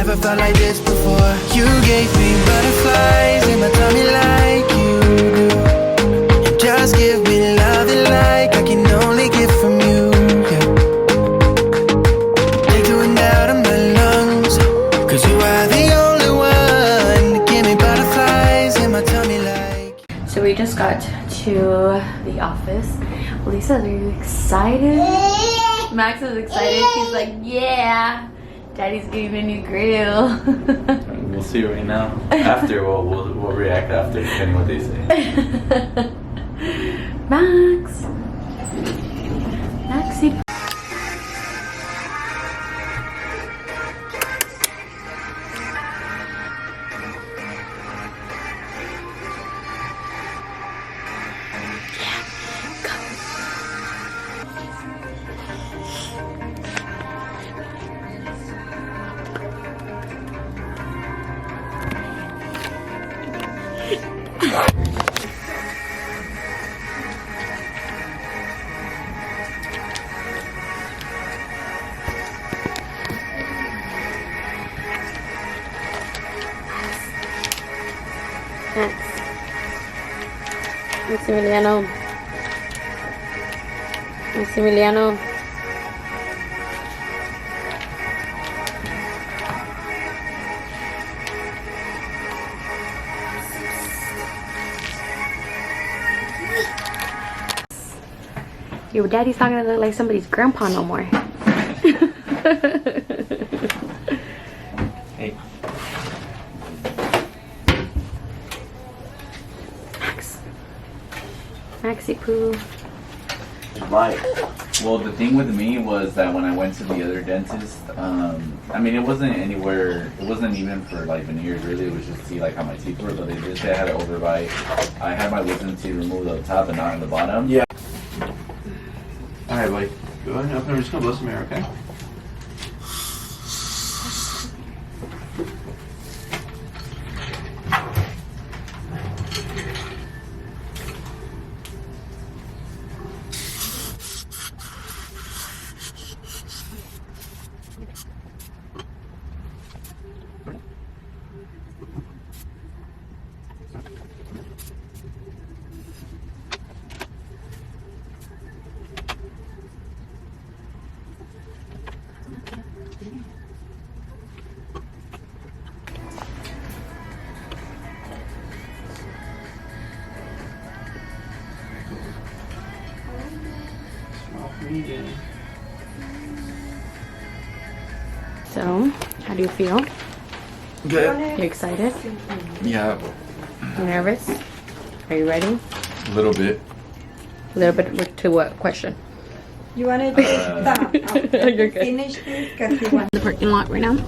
never felt like this before. You gave me butterflies in my tummy like you do. You just give me love and like I can only get from you, yeah. Take the wind out of my lungs, cause you are the only one to give me butterflies in my tummy like. So we just got to the office. Lisa, are you excited? Max is excited. He's like, yeah, Daddy's getting a new grill. We'll see right now. After, we'll react after, depending what they say. Max. Maxie. Maximiliano. Maximiliano. Your daddy's not gonna look like somebody's grandpa no more. Hey. Maxi poo. Right. Well, the thing with me was that when I went to the other dentist, I mean, it wasn't anywhere, it wasn't even for like veneers really, it was just to see like how my teeth were, but they did say I had an overbite. I had my wisdom teeth removed at the top and not on the bottom. Yeah. Alright, buddy. Go ahead. I'm just gonna blow some air, okay? So, how do you feel? Good. You excited? Yeah. You nervous? Are you ready? A little bit. A little bit to what question? You wanted to finish this because you want The parking lot right now.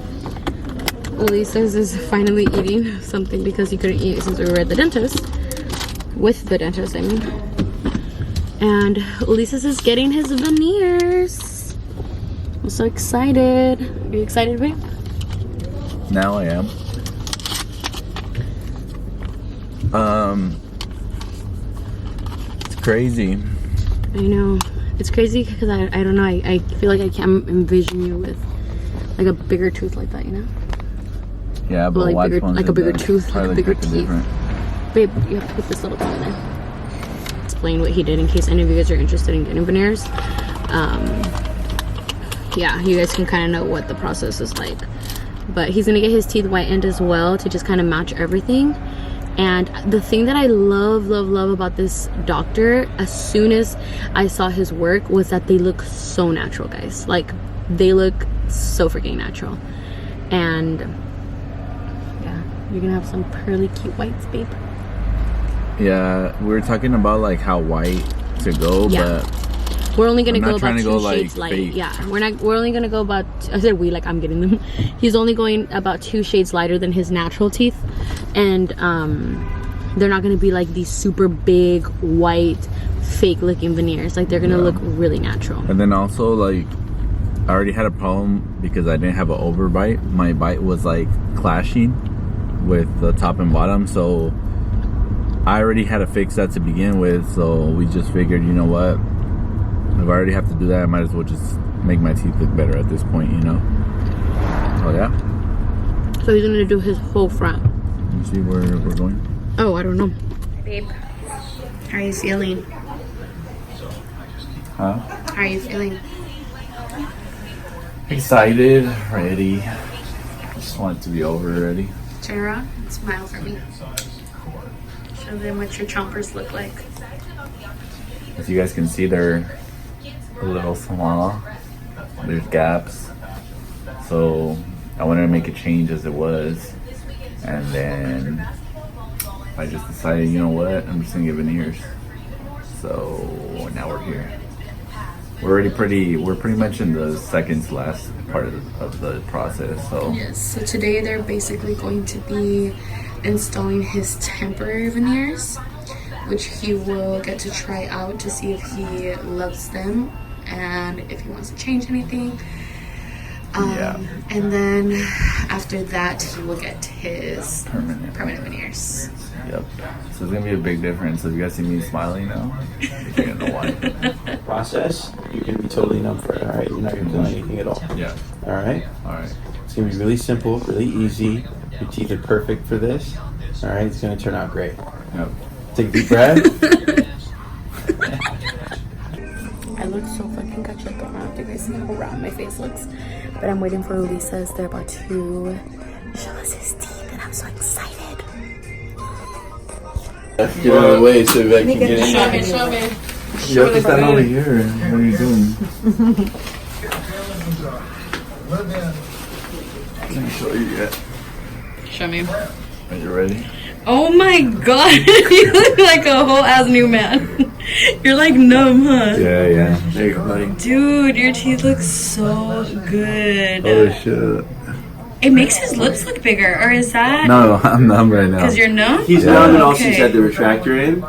Ulysses is finally eating something because he couldn't eat since we were at the dentist. With the dentist, I mean. And Ulysses is getting his veneers. I'm so excited. Are you excited, babe? Now I am. It's crazy. I know. It's crazy because I don't know. I feel like I can't envision you with like a bigger tooth like that, you know? Yeah, but Well, like white bigger, like a bigger tooth, like a bigger teeth. different. Babe, you have to put this little thing in there. Explain what he did in case any of you guys are interested in getting veneers. Yeah, you guys can kind of know what the process is like. But he's gonna get his teeth whitened as well to just kind of match everything. And the thing that I love about this doctor, as soon as I saw his work, was that they look so natural, guys. Like, they look so freaking natural. And yeah, you're gonna have some pearly cute whites, babe. Yeah, we were talking about like how white to go, Yeah. but We're only gonna I'm go not trying about to 2 go, like, shades light. fake. Yeah, we're only gonna go about. I said we, like I'm getting them. He's only going about 2 shades lighter than his natural teeth, and they're not gonna be like these super big white fake looking veneers. Like, they're gonna look really natural. And then also, like, I already had a problem because I didn't have an overbite. My bite was like clashing with the top and bottom, so I already had to fix that to begin with. So we just figured, you know what, if I already have to do that, I might as well just make my teeth look better at this point, you know? So yeah. So he's gonna do his whole front. You see where we're going? Oh, I don't know. Babe, how are you feeling? Huh? How are you feeling? Excited, ready. Just want it to be over already. Turn around and smile for me. Show them what your chompers look like. As you guys can see, they're a little small. There's gaps. So I wanted to make a change as it was. And then I just decided, you know what? I'm just gonna get veneers. So now we're here. We're pretty much in the second to last part of the process. So yes, so today they're basically going to be installing his temporary veneers, which he will get to try out to see if he loves them and if he wants to change anything. yeah, and then after that he will get his permanent veneers. Yep. So it's gonna be a big difference. So if you guys see me smiling now, you're gonna know why. Process, you're gonna be totally numb for it, all right? You're not gonna feel anything at all. Yeah. All right? All right. It's gonna be really simple, really easy. Your teeth are perfect for this. All right? It's gonna turn out great. Yep. Take a deep breath. I look so fucking gotcha. I don't know if you guys see how round my face looks, but I'm waiting for Ulysses. They're about to show us his teeth and I'm so excited. Get out of the way so that can get in. Show me. You have to stand over here. What are you doing? Let me show you yet. Show me. Are you ready? Oh my god, you look like a whole ass new man. You're like numb, huh? Yeah, yeah. There you go, buddy. Dude, your teeth look so good. Holy shit. It makes his lips look bigger, or is that? No, I'm numb right now. Because you're numb? He's Yeah. numb and also Okay. he's had the retractor in.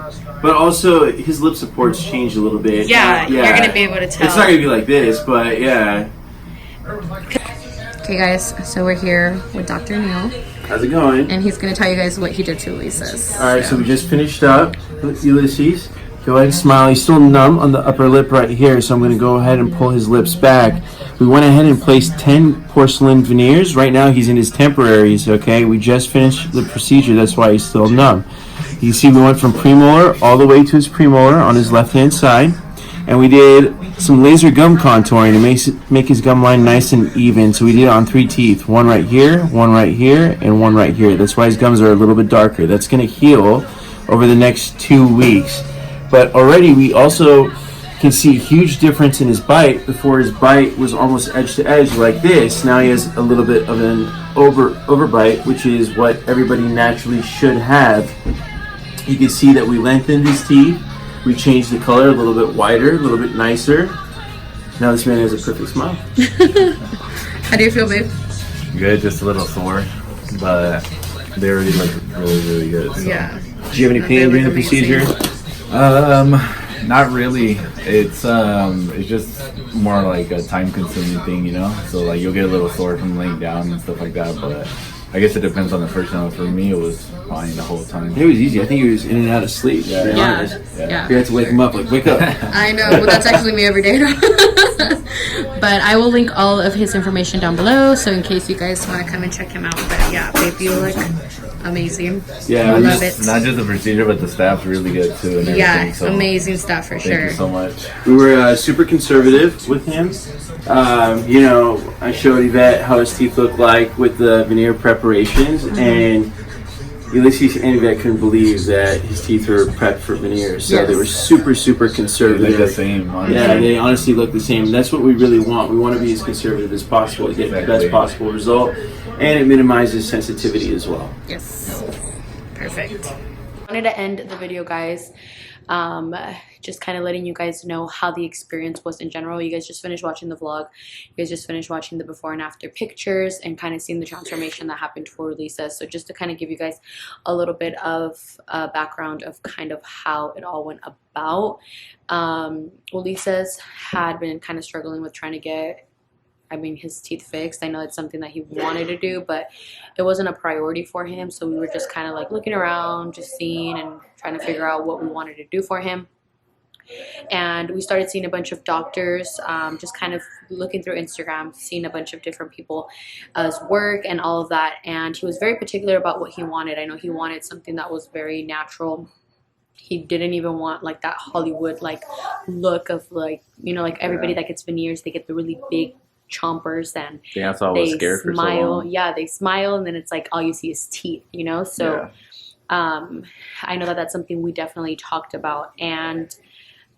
But also, his lip support's changed a little bit. Yeah, you're going to be able to tell. It's not going to be like this, but yeah. Okay guys, so we're here with Dr. Neil, How's it going? and he's going to tell you guys what he did to Ulysses. Alright, so we just finished up with Ulysses. Go ahead and smile. He's still numb on the upper lip right here, so I'm going to go ahead and pull his lips back. We went ahead and placed 10 porcelain veneers. Right now he's in his temporaries, okay? We just finished the procedure, that's why he's still numb. You see we went from premolar all the way to his premolar on his left-hand side. And we did some laser gum contouring to make his gum line nice and even. So we did it on 3 teeth. One right here, and one right here. That's why his gums are a little bit darker. That's going to heal over the next 2 weeks. But already we also can see a huge difference in his bite. Before, his bite was almost edge to edge like this. Now he has a little bit of an overbite, which is what everybody naturally should have. You can see that we lengthened his teeth. We changed the color a little bit wider, a little bit nicer. Now this man has a perfect smile. How do you feel, babe? Good, just a little sore. But they already look really, really good. So. Yeah. Did you have any pain during the procedure? Not really. It's just more like a time-consuming thing, you know. So like you'll get a little sore from laying down and stuff like that. But I guess it depends on the person. For me, it was fine the whole time. It was easy. I think he was in and out of sleep. To be honest. Yeah. We had to wake him up. Like, wake up. I know, but that's actually me every day. But I will link all of his information down below, so in case you guys want to come and check him out. But yeah, babe, you look amazing. Yeah, I love it. Not just the procedure, but the staff's really good too. And everything, Yeah, so amazing stuff for Thank sure. you so much. We were super conservative with him. You know, I showed Yvette how his teeth look like with the veneer preparations, and Ulysses and Yvette couldn't believe that his teeth were prepped for veneers. So they were super, super They conservative. look the same. Honestly. Yeah, they honestly look the same. That's what we really want. We want to be as conservative as possible to get the best possible result, and it minimizes sensitivity as well. Yes. Perfect. I wanted to end the video, guys, just kind of letting you guys know how the experience was in general. You guys just finished watching the vlog. You guys just finished watching the before and after pictures and kind of seeing the transformation that happened for Ulysses. So just to kind of give you guys a little bit of background of kind of how it all went about. Ulysses had been kind of struggling with trying to get his teeth fixed. I know it's something that he wanted to do, but it wasn't a priority for him. So we were just kind of like looking around, just seeing and trying to figure out what we wanted to do for him. And we started seeing a bunch of doctors, just kind of looking through Instagram, seeing a bunch of different people's work and all of that. And he was very particular about what he wanted. I know he wanted something that was very natural. He didn't even want like that Hollywood like look of like, you know, like everybody that gets veneers, they get the really big chompers and that's why I was scared for so long. Yeah, they smile and then it's like all you see is teeth, you know. So I know that that's something we definitely talked about. And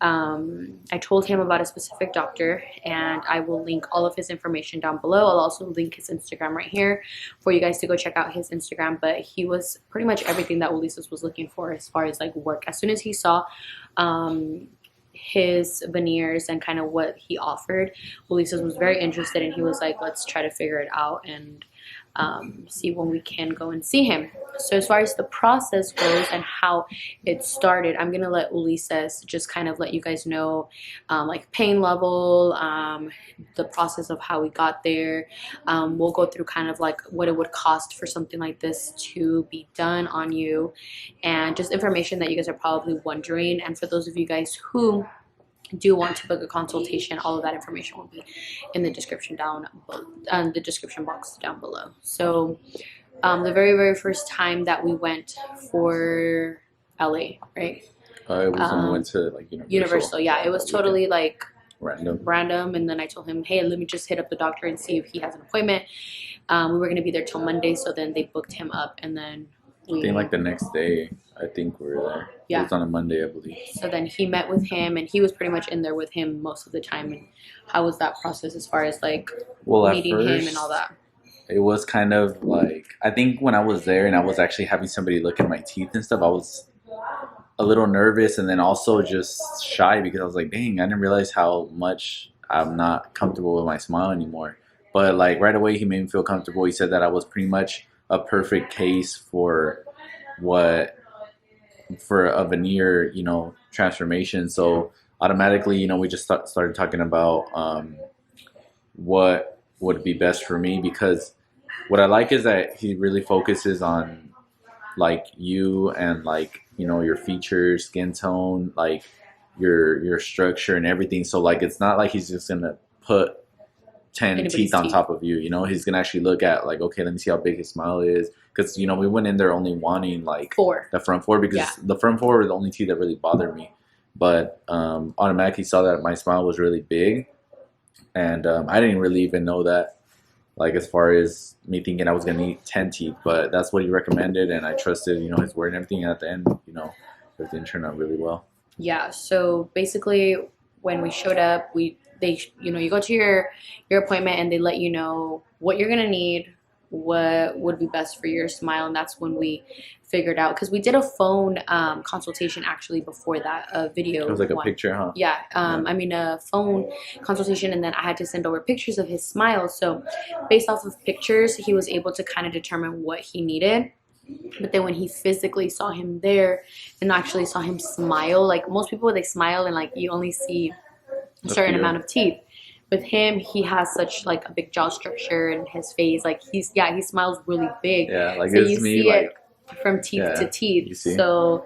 I told him about a specific doctor, and I will link all of his information down below. I'll also link his Instagram right here for you guys to go check out his Instagram. But he was pretty much everything that Ulysses was looking for as far as like work. As soon as he saw his veneers and kind of what he offered, Ulysses was very interested, and he was like, let's try to figure it out and see when we can go and see him. So as far as the process goes and how it started, I'm gonna let Ulysses just kind of let you guys know like pain level, the process of how we got there. We'll go through kind of like what it would cost for something like this to be done on you, and just information that you guys are probably wondering. And for those of you guys who do want to book a consultation, all of that information will be in the description the description box down below. So the very first time that we went for LA, right? It was when we went to like Universal. Yeah, it was totally like random. And then I told him, hey, let me just hit up the doctor and see if he has an appointment. We were gonna be there till Monday, so then they booked him up, and then I think like the next day, I think we were there. Yeah. It was on a Monday, I believe. So then he met with him, and he was pretty much in there with him most of the time. And how was that process as far as like meeting him and all that? It was kind of like, I think when I was there and I was actually having somebody look at my teeth and stuff, I was a little nervous and then also just shy because I was like, dang, I didn't realize how much I'm not comfortable with my smile anymore. But like right away, he made me feel comfortable. He said that I was pretty much a perfect case for a veneer, you know, transformation. So automatically, you know, we just started talking about what would be best for me, because what I like is that he really focuses on like you and like, you know, your features, skin tone, like your structure and everything. So like it's not like he's just gonna put 10 teeth on top of you, you know. He's gonna actually look at like, okay, let me see how big his smile is, because you know we went in there only wanting like the front four, because the front four were the only teeth that really bothered me. But automatically saw that my smile was really big, and I didn't really even know that, like as far as me thinking I was gonna need 10 teeth, but that's what he recommended, and I trusted, you know, his word and everything. And at the end, you know, everything turned out really well. Yeah. So basically, when we showed up, you know, you go to your appointment and they let you know what you're gonna need, what would be best for your smile, and that's when we figured out, because we did a phone consultation actually before that, a video. It was like a picture, huh? Yeah, I mean a phone consultation, and then I had to send over pictures of his smile. So based off of pictures, he was able to kind of determine what he needed. But then when he physically saw him there and actually saw him smile, like most people, they smile and like you only see a certain amount of teeth. With him, he has such like a big jaw structure in his face. Like he smiles really big. Yeah, like so it's you me, see like it from teeth to teeth. See? So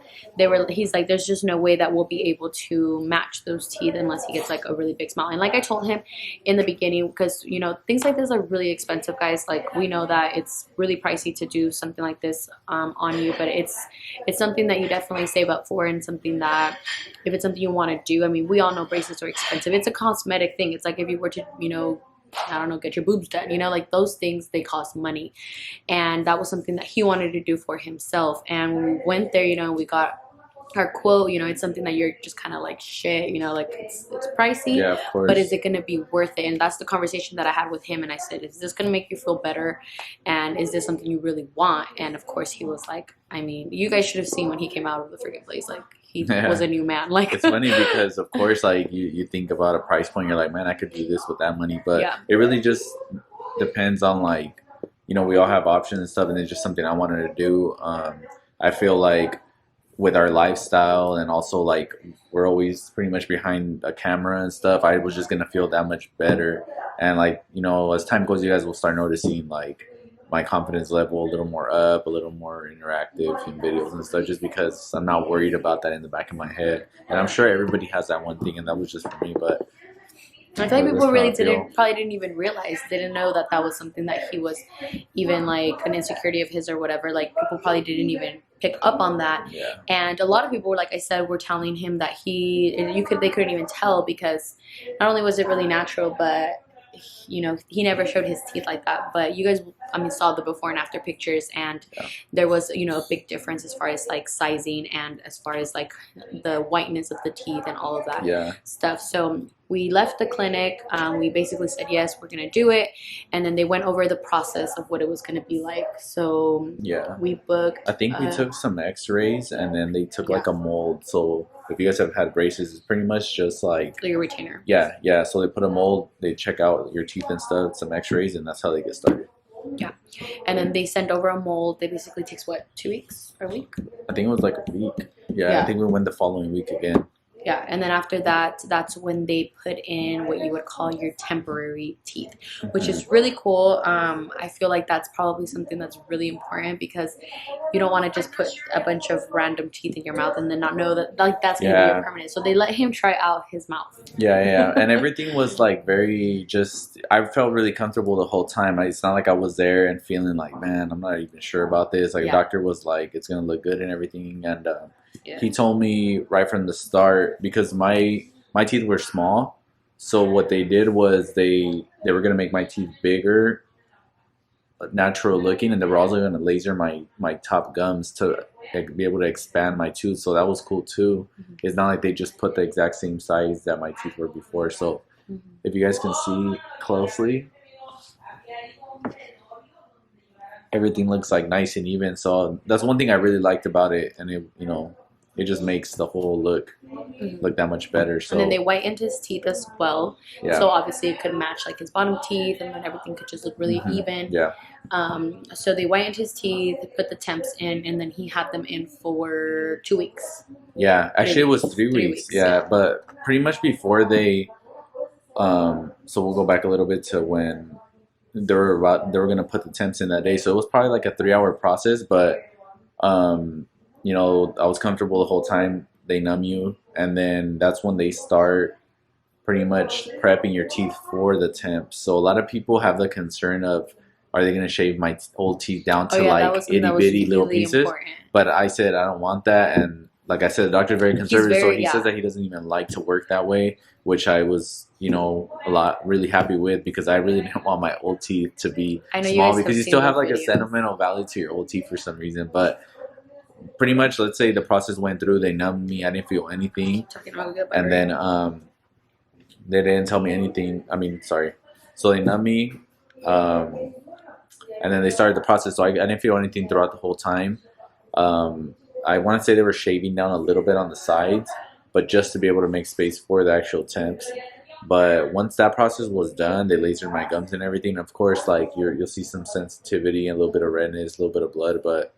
he's like, there's just no way that we'll be able to match those teeth unless he gets like a really big smile. And like I told him in the beginning, because you know things like this are really expensive, guys. Like we know that it's really pricey to do something like this on you, but it's something that you definitely save up for, and something that if it's something you want to do. I mean, we all know braces are expensive. It's a cosmetic thing. It's like if you were to, you know, I don't know, get your boobs done, you know, like those things, they cost money. And that was something that he wanted to do for himself. And when we went there, you know, we got our quote, you know, it's something that you're just kind of like, shit, you know, like it's pricey, yeah, of course, but is it going to be worth it? And that's the conversation that I had with him. And I said, is this going to make you feel better? And is this something you really want? And of course he was like, I mean, you guys should have seen when he came out of the freaking place. Like he was a new man. Like it's funny because of course, like you think about a price point, you're like, man, I could do this with that money. But it really just depends on like, you know, we all have options and stuff, and it's just something I wanted to do. I feel like with our lifestyle, and also like we're always pretty much behind a camera and stuff, I was just gonna feel that much better. And like, you know, as time goes, you guys will start noticing like my confidence level a little more up, a little more interactive in videos and stuff, just because I'm not worried about that in the back of my head. And I'm sure everybody has that one thing, and that was just for me. But I feel like people really probably didn't even realize, didn't know that that was something that he was even like an insecurity of his or whatever. Like people probably didn't even pick up on that. Yeah. And a lot of people were, like I said, were telling him that they couldn't even tell, because not only was it really natural, but you know, he never showed his teeth like that. But you guys, I mean, saw the before and after pictures, and there was, you know, a big difference as far as like sizing and as far as like the whiteness of the teeth and all of that stuff. So we left the clinic. We basically said, yes, we're going to do it. And then they went over the process of what it was going to be like. So we booked. I think we took some x-rays, and then they took like a mold. So if you guys have had braces, it's pretty much just like your retainer. Yeah. So they put a mold, they check out your teeth and stuff, some x-rays, and that's how they get started. Yeah. And then they send over a mold. They basically takes what, 2 weeks or a week? I think it was like a week. Yeah. I think we went the following week again. Yeah, and then after that, that's when they put in what you would call your temporary teeth, which is really cool. I feel like that's probably something that's really important, because you don't want to just put a bunch of random teeth in your mouth and then not know that like that's going to be your permanent. So they let him try out his mouth. Yeah. And everything was like very I felt really comfortable the whole time. It's not like I was there and feeling like, man, I'm not even sure about this. Like the doctor was like, it's going to look good and everything. And he told me right from the start, because my teeth were small, so what they did was they were going to make my teeth bigger, natural looking, and they were also going to laser my top gums to be able to expand my tooth. So that was cool too. It's not like they just put the exact same size that my teeth were before. So if you guys can see closely, everything looks like nice and even. So that's one thing I really liked about it, and it, you know, it just makes the whole look that much better. So and then they whitened his teeth as well. So obviously it could match like his bottom teeth, and then everything could just look really even. So they whitened his teeth, put the temps in, and then he had them in for 2 weeks. Actually it was 3 weeks. But pretty much before they so we'll go back a little bit to when they were going to put the temps in that day. So it was probably like a 3-hour process, but you know, I was comfortable the whole time. They numb you, and then that's when they start pretty much prepping your teeth for the temps. So a lot of people have the concern of, are they going to shave my old teeth down to like itty bitty little pieces? Important. But I said I don't want that, and like I said, the doctor's very conservative, so he says that he doesn't even like to work that way, which I was, you know, really happy with, because I really didn't want my old teeth to be small, because you still have like a sentimental value to your old teeth for some reason. But pretty much, let's say the process went through, they numbed me, I didn't feel anything, and then they didn't tell me anything. So they numbed me, and then they started the process. So I didn't feel anything throughout the whole time. I want to say they were shaving down a little bit on the sides, but just to be able to make space for the actual temps. But once that process was done, they lasered my gums and everything. Of course, like you'll see some sensitivity and a little bit of redness, a little bit of blood, but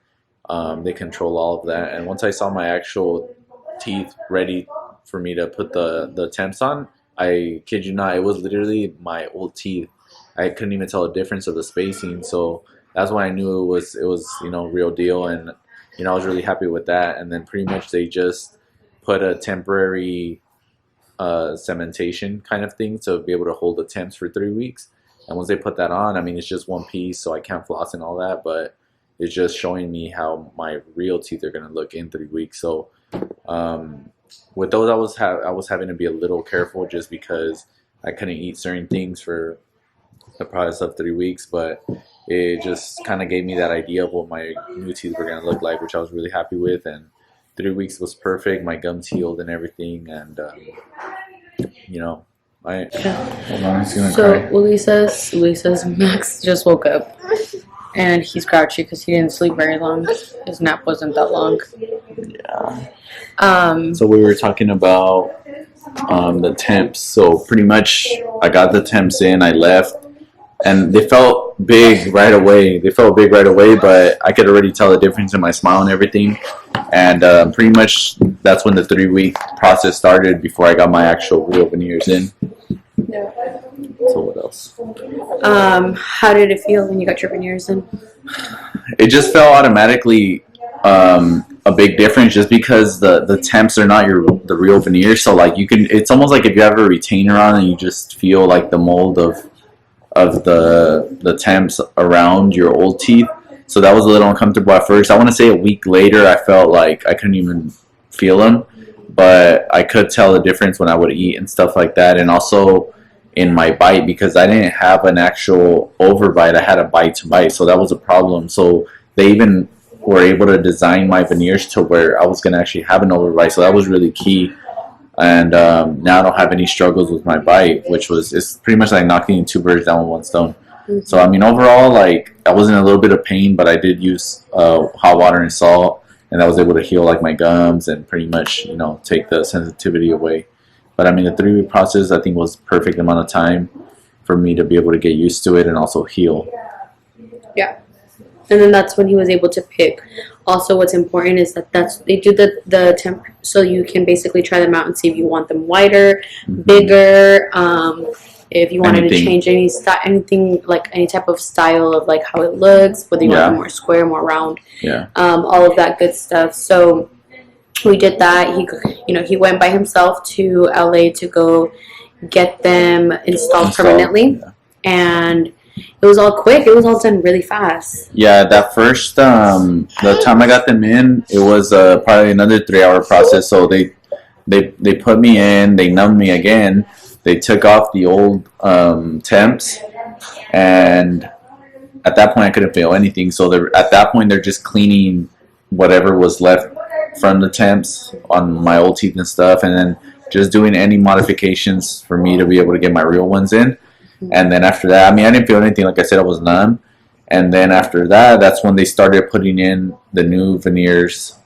they control all of that. And once I saw my actual teeth ready for me to put the temps on, I kid you not, it was literally my old teeth. I couldn't even tell the difference of the spacing. So that's why I knew it was you know, real deal. And you know, I was really happy with that. And then pretty much they just put a temporary cementation kind of thing to be able to hold the temps for 3 weeks. And once they put that on, I mean, it's just one piece, so I can't floss and all that, but it's just showing me how my real teeth are going to look in 3 weeks. So with those, I was having to be a little careful, just because I couldn't eat certain things for the process of 3 weeks, but it just kind of gave me that idea of what my new teeth were going to look like, which I was really happy with. And 3 weeks was perfect. My gums healed and everything, and you know, hold on, he's gonna cry. Ulises, Max just woke up, and he's grouchy because he didn't sleep very long. His nap wasn't that long. So we were talking about the temps. So pretty much I got the temps in, I left, and they felt big right away. But I could already tell the difference in my smile and everything. And pretty much that's when the 3 week process started before I got my actual real veneers in. Yeah. So what else? How did it feel when you got your veneers in? It just felt automatically a big difference, just because the temps are not the real veneer. So like you can, it's almost like if you have a retainer on and you just feel like the mold of the temps around your old teeth. So that was a little uncomfortable at first. I want to say a week later, I felt like I couldn't even feel them, but I could tell the difference when I would eat and stuff like that. And also in my bite, because I didn't have an actual overbite, I had a bite to bite, so that was a problem. So they even were able to design my veneers to where I was going to actually have an overbite, so that was really key. And now I don't have any struggles with my bite, which was, it's pretty much like knocking 2 birds down with 1 stone. So I mean, overall, like, I was in a little bit of pain, but I did use hot water and salt, and I was able to heal like my gums and pretty much, you know, take the sensitivity away. But I mean, the 3-week process, I think, was perfect amount of time for me to be able to get used to it and also heal. Yeah. And then that's when he was able to pick. Also, what's important is that they do the temp, so you can basically try them out and see if you want them wider, bigger, if you wanted to change anything, like any type of style of like how it looks, whether you want it more square, more round, all of that good stuff. So we did that. He went by himself to LA to go get them installed permanently, and it was all quick. It was all done really fast. Yeah, that first the time I got them in, it was probably another 3-hour process. So they put me in, they numbed me again, they took off the old temps, and at that point I couldn't feel anything. So at that point they're just cleaning whatever was left from the temps on my old teeth and stuff, and then just doing any modifications for me to be able to get my real ones in. And then after that, I mean, I didn't feel anything. Like I said, I was numb. And then after that, that's when they started putting in the new veneers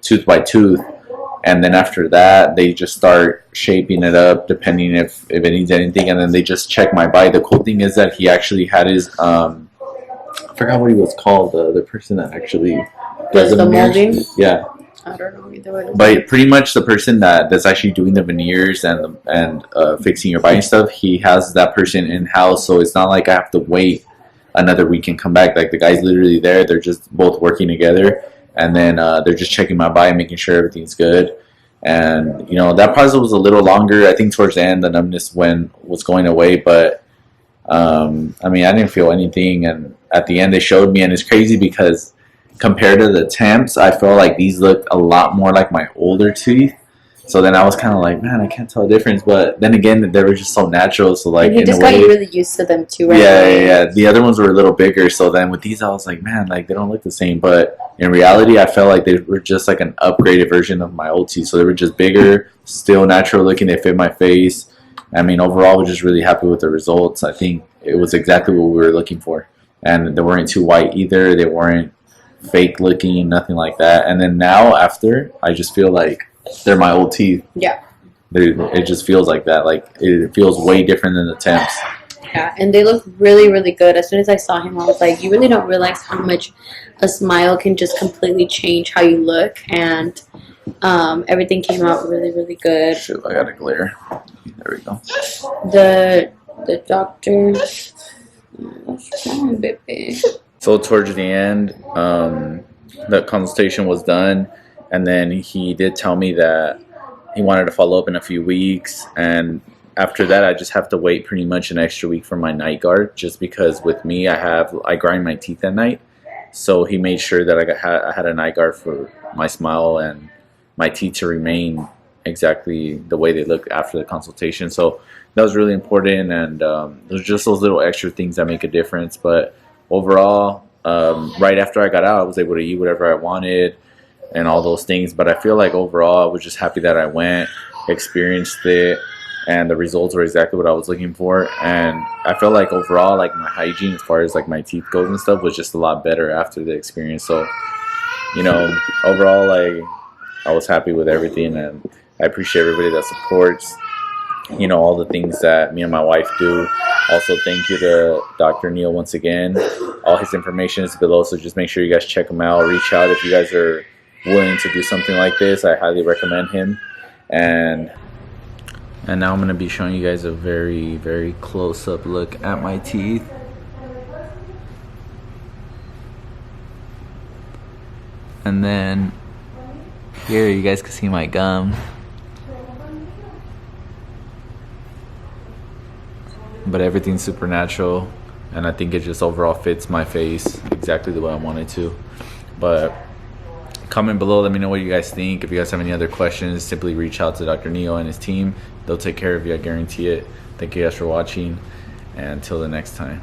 tooth by tooth. And then after that, they just start shaping it up depending if it needs anything. And then they just check my bite. The cool thing is that he actually had his, I forgot what he was called, the person that actually does the molding. Yeah. I don't know either way. But pretty much the person that's actually doing the veneers and fixing your bite and stuff, he has that person in house, so it's not like I have to wait another week and come back. Like, the guy's literally there. They're just both working together, and then they're just checking my bite, making sure everything's good. And you know, that process was a little longer. I think towards the end, the numbness was going away, but I mean, I didn't feel anything. And at the end, they showed me, and it's crazy because compared to the temps, I felt like these looked a lot more like my older teeth. So then I was kind of like, man, I can't tell the difference. But then again, they were just so natural. So like, and you just got really used to them too, right? Yeah. The other ones were a little bigger. So then with these, I was like, man, like, they don't look the same. But in reality, I felt like they were just like an upgraded version of my old teeth. So they were just bigger, still natural looking. They fit my face. I mean, overall, we're just really happy with the results. I think it was exactly what we were looking for. And they weren't too white either. They weren't fake looking, nothing like that. And then now after, I just feel like they're my old teeth. Yeah. It just feels like that. Like, it feels way different than the temps. Yeah, and they look really, really good. As soon as I saw him, I was like, you really don't realize how much a smile can just completely change how you look. And everything came out really, really good. Shoot, I got a glare. There we go. The doctor... baby. So towards the end, the consultation was done, and then he did tell me that he wanted to follow up in a few weeks, and after that I just have to wait pretty much an extra week for my night guard, just because with me I grind my teeth at night. So he made sure that I had a night guard for my smile and my teeth to remain exactly the way they look after the consultation. So that was really important, and there's just those little extra things that make a difference. But overall, right after I got out, I was able to eat whatever I wanted and all those things. But I feel like overall, I was just happy that I went, experienced it, and the results were exactly what I was looking for. And I felt like overall, like, my hygiene as far as like my teeth goes and stuff was just a lot better after the experience. So, you know, overall, I was happy with everything, and I appreciate everybody that supports, you know, all the things that me and my wife do. Also, thank you to Dr. Neil once again. All his information is below, so just make sure you guys check him out. Reach out if you guys are willing to do something like this. I highly recommend him. And And now I'm going to be showing you guys a very, very close-up look at my teeth. And then here you guys can see my gum. But everything's super natural, and I think it just overall fits my face exactly the way I want it to. But comment below, let me know what you guys think. If you guys have any other questions, simply reach out to Dr. Neo and his team. They'll take care of you, I guarantee it. Thank you guys for watching, and until the next time.